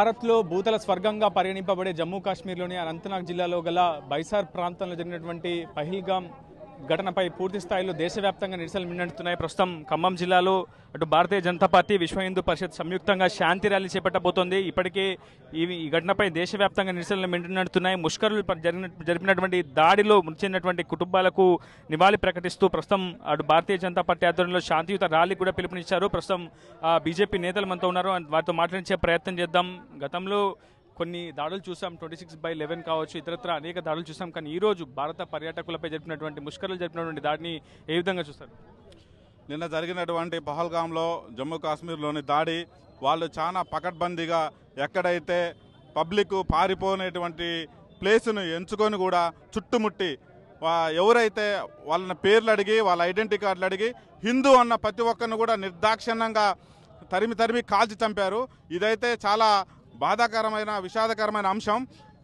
భారత్లో భూతల స్వర్గంగా పరిగణింపబడే జమ్మూ కాశ్మీర్లోని అనంతనాగ్ జిల్లాలో గల బైసార్ ప్రాంతంలో జరిగినటువంటి పహల్గామ్ ఘటనపై పూర్తి స్థాయిలో దేశవ్యాప్తంగా నిరసనలు మిన్నెడుతున్నాయి. ప్రస్తుతం ఖమ్మం జిల్లాలో అటు భారతీయ జనతా పార్టీ, విశ్వ హిందూ పరిషత్ సంయుక్తంగా శాంతి ర్యాలీ చేపట్టబోతోంది. ఇప్పటికే ఈ ఘటనపై దేశవ్యాప్తంగా నిరసనలు మిన్నెడుతున్నాయి. ముష్కరులు జరిపినటువంటి దాడిలో మృతి చెందినటువంటి కుటుంబాలకు నివాళి ప్రకటిస్తూ ప్రస్తుతం అటు భారతీయ జనతా పార్టీ ఆధ్వర్యంలో శాంతియుత ర్యాలీ కూడా పిలుపునిచ్చారు. ప్రస్తుతం బీజేపీ నేతలు మనతో ఉన్నారు, వారితో మాట్లాడించే ప్రయత్నం చేద్దాం. గతంలో కొన్ని దాడులు చూసాం, 26/11 కావచ్చు, ఇతరత్ర అనేక దాడులు చూసాం. కానీ ఈరోజు భారత పర్యాటకులపై జరిపినటువంటి ముష్కరులు జరిపినటువంటి దాడిని ఏ విధంగా చూస్తారు? నిన్న జరిగినటువంటి పహల్గామ్లో జమ్మూ కాశ్మీర్లోని దాడి వాళ్ళు చాలా పకడ్బందీగా ఎక్కడైతే పబ్లిక్ పారిపోనేటువంటి ప్లేస్ను ఎంచుకొని కూడా చుట్టుముట్టి ఎవరైతే వాళ్ళని పేర్లు అడిగి వాళ్ళ ఐడెంటిటీ కార్డులు అడిగి హిందూ అన్న ప్రతి ఒక్కరిని కూడా నిర్దాక్షిణ్యంగా తరిమి కాల్చి చంపారు. ఇదైతే చాలా బాధాకరమైన విషాదకరమైన అంశం.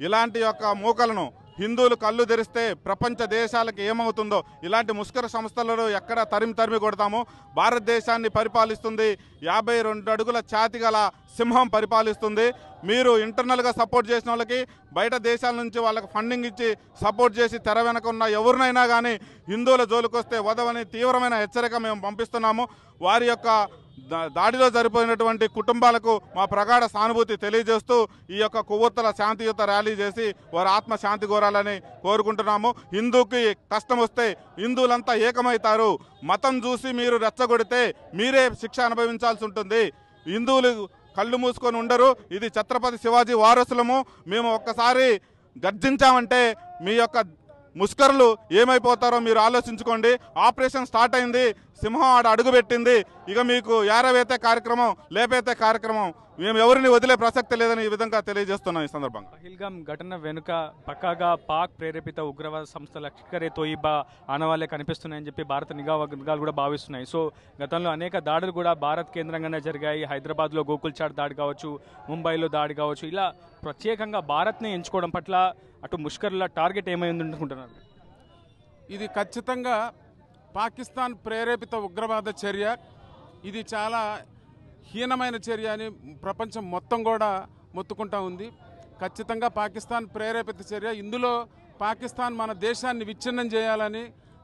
ఇలాంటి యొక్క మూకలను హిందువులు కళ్ళు తెరిస్తే ప్రపంచ దేశాలకు ఏమవుతుందో, ఇలాంటి ముష్కర సంస్థలను ఎక్కడ తరిమి కొడతామో. భారతదేశాన్ని పరిపాలిస్తుంది 52 అడుగుల ఛాతి గల సింహం పరిపాలిస్తుంది. మీరు ఇంటర్నల్గా సపోర్ట్ చేసిన వాళ్ళకి బయట దేశాల నుంచి వాళ్ళకి ఫండింగ్ ఇచ్చి సపోర్ట్ చేసి తెర వెనక ఉన్న ఎవరినైనా కానీ హిందువుల జోలికొస్తే వదవని తీవ్రమైన హెచ్చరిక మేము పంపిస్తున్నాము. వారి యొక్క దాడిలో జరిపోయినటువంటి కుటుంబాలకు మా ప్రగాఢ సానుభూతి తెలియజేస్తూ ఈ యొక్క కొవ్వొత్తుల శాంతియుత ర్యాలీ చేసి వారి ఆత్మ శాంతి కోరాలని కోరుకుంటున్నాము. హిందూకి కష్టం వస్తే హిందువులంతా ఏకమవుతారు. మతం చూసి మీరు రెచ్చగొడితే మీరే శిక్ష అనుభవించాల్సి ఉంటుంది. హిందువులు కళ్ళు మూసుకొని ఉండరు. ఇది ఛత్రపతి శివాజీ వారసులము. మేము ఒక్కసారి గర్జించామంటే మీ యొక్క ముష్కరులు ఏమైపోతారో మీరు ఆలోచించుకోండి. ఆపరేషన్ స్టార్ట్ అయింది, సింహం ఆడ అడుగుపెట్టింది. ఇక మీకు ఏరవేతే కార్యక్రమం, లేపేతే కార్యక్రమం, మేము ఎవరిని వదిలే ప్రసక్తి లేదని ఈ విధంగా తెలియజేస్తున్నాం. ఈ సందర్భంగా పహల్గామ్ ఘటన వెనుక పక్కాగా పాక్ ప్రేరేపిత ఉగ్రవాద సంస్థ లష్కర్-ఏ-తోయిబా ఆనవాళ్లే కనిపిస్తున్నాయని చెప్పి భారత నిఘా వర్గాలు కూడా భావిస్తున్నాయి. సో గతంలో అనేక దాడులు కూడా భారత్ కేంద్రంగానే జరిగాయి. హైదరాబాద్లో గోకుల్ చాట్ దాడి కావచ్చు, ముంబైలో దాడి కావచ్చు. ఇలా ప్రత్యేకంగా భారత్ని ఎంచుకోవడం పట్ల అటు ముష్కరుల టార్గెట్ ఏమైంది అనుకుంటున్నారు? ఇది ఖచ్చితంగా పాకిస్తాన్ ప్రేరేపిత ఉగ్రవాద చర్య. ఇది చాలా హీనమైన చర్య అని ప్రపంచం మొత్తం కూడా మొత్తుకుంటా ఉంది. ఖచ్చితంగా పాకిస్తాన్ ప్రేరేపిత చర్య. ఇందులో పాకిస్తాన్ మన దేశాన్ని విచ్ఛిన్నం చేయాలని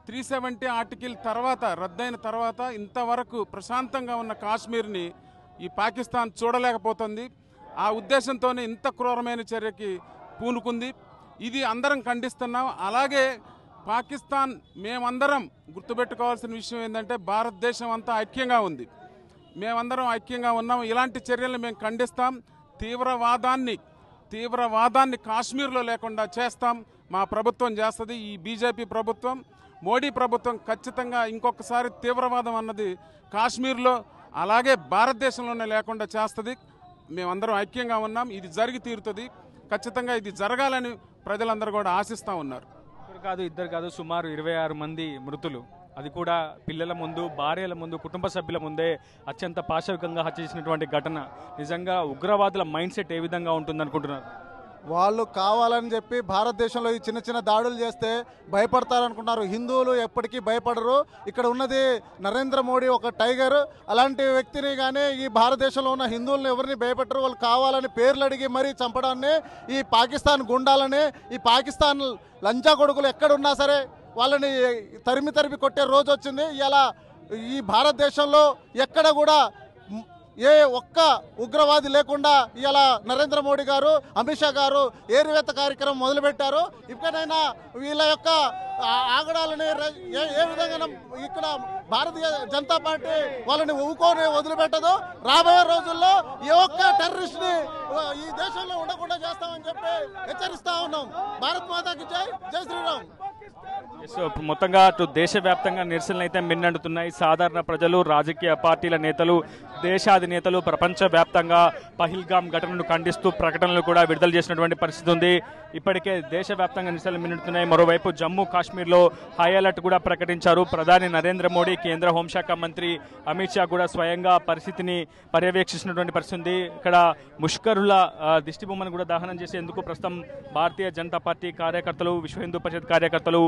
370 ఆర్టికల్ తర్వాత రద్దయిన తర్వాత ఇంతవరకు ప్రశాంతంగా ఉన్న కాశ్మీర్ని ఈ పాకిస్తాన్ చూడలేకపోతుంది. ఆ ఉద్దేశంతోనే ఇంత క్రూరమైన చర్యకి పూనుకుంది. ఇది అందరం ఖండిస్తున్నాం. అలాగే పాకిస్తాన్ మేమందరం గుర్తుపెట్టుకోవాల్సిన విషయం ఏంటంటే భారతదేశం అంతా ఐక్యంగా ఉంది. మేమందరం ఐక్యంగా ఉన్నాం. ఇలాంటి చర్యలను మేము ఖండిస్తాం. తీవ్రవాదాన్ని కాశ్మీర్లో లేకుండా చేస్తాం. మా ప్రభుత్వం చేస్తుంది. ఈ బీజేపీ ప్రభుత్వం, మోడీ ప్రభుత్వం ఖచ్చితంగా ఇంకొకసారి తీవ్రవాదం అన్నది కాశ్మీర్లో అలాగే భారతదేశంలోనే లేకుండా చేస్తుంది. మేమందరం ఐక్యంగా ఉన్నాం. ఇది జరిగి తీరుతుంది. ఖచ్చితంగా ఇది జరగాలని ప్రజలందరూ కూడా ఆశిస్తూ ఉన్నారు. ఇద్దరు కాదు సుమారు 26 మంది మృతులు, అది కూడా పిల్లల ముందు, భార్యల ముందు, కుటుంబ సభ్యుల ముందే అత్యంత పాశవికంగా హత్య చేసినటువంటి ఘటన. నిజంగా ఉగ్రవాదుల మైండ్ సెట్ ఏ విధంగా ఉంటుంది అనుకుంటున్నారు? వాళ్ళు కావాలని చెప్పి భారతదేశంలో ఈ చిన్న దాడులు చేస్తే భయపడతారనుకున్నారు. హిందువులు ఎప్పటికీ భయపడరు. ఇక్కడ ఉన్నది నరేంద్ర మోడీ ఒక టైగర్. అలాంటి వ్యక్తిని కానీ ఈ భారతదేశంలో ఉన్న హిందువులను ఎవరిని భయపెట్టరు. వాళ్ళు కావాలని పేర్లు అడిగి మరీ చంపడాన్ని, ఈ పాకిస్తాన్ గుండాలని, ఈ పాకిస్తాన్ లంచా కొడుకులు ఎక్కడున్నా సరే వాళ్ళని తరిమి కొట్టే రోజు వచ్చింది. ఇలా ఈ భారతదేశంలో ఎక్కడ కూడా ఏ ఒక్క ఉగ్రవాది లేకుండా ఇలా నరేంద్ర మోడీ గారు, అమిత్ షా గారు ఏరువేత కార్యక్రమం మొదలుపెట్టారు. ఇప్పటికైనా వీళ్ళ యొక్క ఆగడాలని ఏ విధంగా ఇక్కడ భారతీయ జనతా పార్టీ వాళ్ళని ఊకొని వదిలిపెట్టదు. రాబోయే రోజుల్లో ఏ ఒక్క టెర్రరిస్ట్ని ఈ దేశంలో ఉండకుండా చేస్తామని చెప్పి హెచ్చరిస్తా ఉన్నాం. భారత్ మాతాకి జై, జై శ్రీరామ్. మొత్తంగా అటు దేశవ్యాప్తంగా నిరసనలు అయితే మిన్నడుతున్నాయి. సాధారణ ప్రజలు, రాజకీయ పార్టీల నేతలు, దేశాధినేతలు ప్రపంచవ్యాప్తంగా పహల్గామ్ ఘటనను ఖండిస్తూ ప్రకటనలు కూడా విడుదల చేసినటువంటి పరిస్థితి ఉంది. ఇప్పటికే దేశవ్యాప్తంగా నిరసనలు మిన్నుతున్నాయి. మరోవైపు జమ్మూ కాశ్మీర్లో హై అలర్ట్ కూడా ప్రకటించారు. ప్రధాని నరేంద్ర మోడీ, కేంద్ర హోంశాఖ మంత్రి అమిత్ షా కూడా స్వయంగా పరిస్థితిని పర్యవేక్షిస్తున్నటువంటి పరిస్థితి ఉంది. ఇక్కడ ముష్కరుల దిష్టిబొమ్మను కూడా దహనం చేసేందుకు ప్రస్తుతం భారతీయ జనతా పార్టీ కార్యకర్తలు, విశ్వ హిందూ పరిషత్ కార్యకర్తలు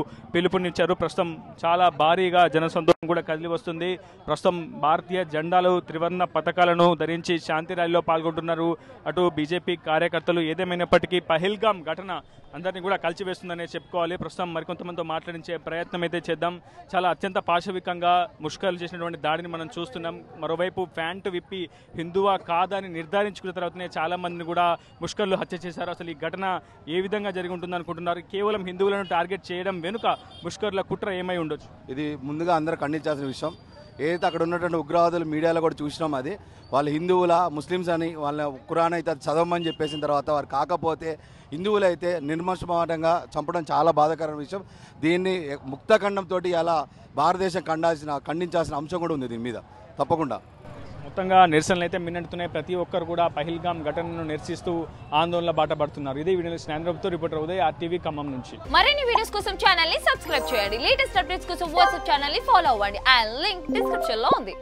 పిలుపునిచ్చారు. ప్రస్తుతం చాలా భారీగా జనసందోహం కూడా కదిలి వస్తుంది. ప్రస్తుతం భారతీయ జెండాలు త్రివర్ణ పతాకాలను ధరించి శాంతి ర్యాలీలో పాల్గొంటున్నారు అటు బీజేపీ కార్యకర్తలు. ఏదేమైనప్పటికీ పహల్గామ్ ఘటన అందరినీ కూడా కలిసివేస్తుందనే చెప్పుకోవాలి. ప్రస్తుతం మరికొంతమందితో మాట్లాడించే ప్రయత్నం అయితే చేద్దాం. చాలా అత్యంత పాశవికంగా ముష్కర్లు చేసినటువంటి దాడిని మనం చూస్తున్నాం. మరోవైపు ప్యాంటు విప్పి హిందువా కాదా అని నిర్ధారించుకున్న తర్వాతనే చాలా మందిని కూడా ముష్కర్లు హత్య చేశారు. అసలు ఈ ఘటన ఏ విధంగా జరిగి ఉంటుంది అనుకుంటున్నారు? కేవలం హిందువులను టార్గెట్ చేయడం వెనుక ముష్కర్ల కుట్ర ఏమై ఉండొచ్చు? ఇది ముందుగా అందరూ ఖండించాల్సిన విషయం. ఏదైతే అక్కడ ఉన్నటువంటి ఉగ్రవాదులు మీడియాలో కూడా చూసినాం, అది వాళ్ళు హిందువుల ముస్లిమ్స్ అని వాళ్ళ ఖురాన్ అయితే అది చదవమని చెప్పేసిన తర్వాత వారు కాకపోతే హిందువులు అయితే నిర్మోషమాటంగా చంపడం చాలా బాధాకరమైన విషయం. దీన్ని ముక్తఖండంతో అలా భారతదేశం ఖండించాల్సిన అంశం కూడా ఉంది దీని మీద తప్పకుండా. మొత్తంగా నిరసనలు అయితే మిన్నెడుతున్నాయి. ప్రతి ఒక్కరు కూడా పహల్గామ్ ఘటనను నిరసిస్తూ ఆందోళన బాట పడుతున్నారు. ఇదే వీడియో స్నాంద్రబ్తో రిపోర్టర్ ఉదయ్, RTV ఖమ్మం నుంచి. మరిన్ని వీడియోస్ కోసం ఛానల్ ని సబ్స్క్రైబ్ చేయండి. లేటెస్ట్ అప్డేట్స్ కోసం వాట్సాప్ ఛానల్ ని ఫాలో అవ్వండి. ఆ లింక్ డిస్క్రిప్షన్ లో ఉంది.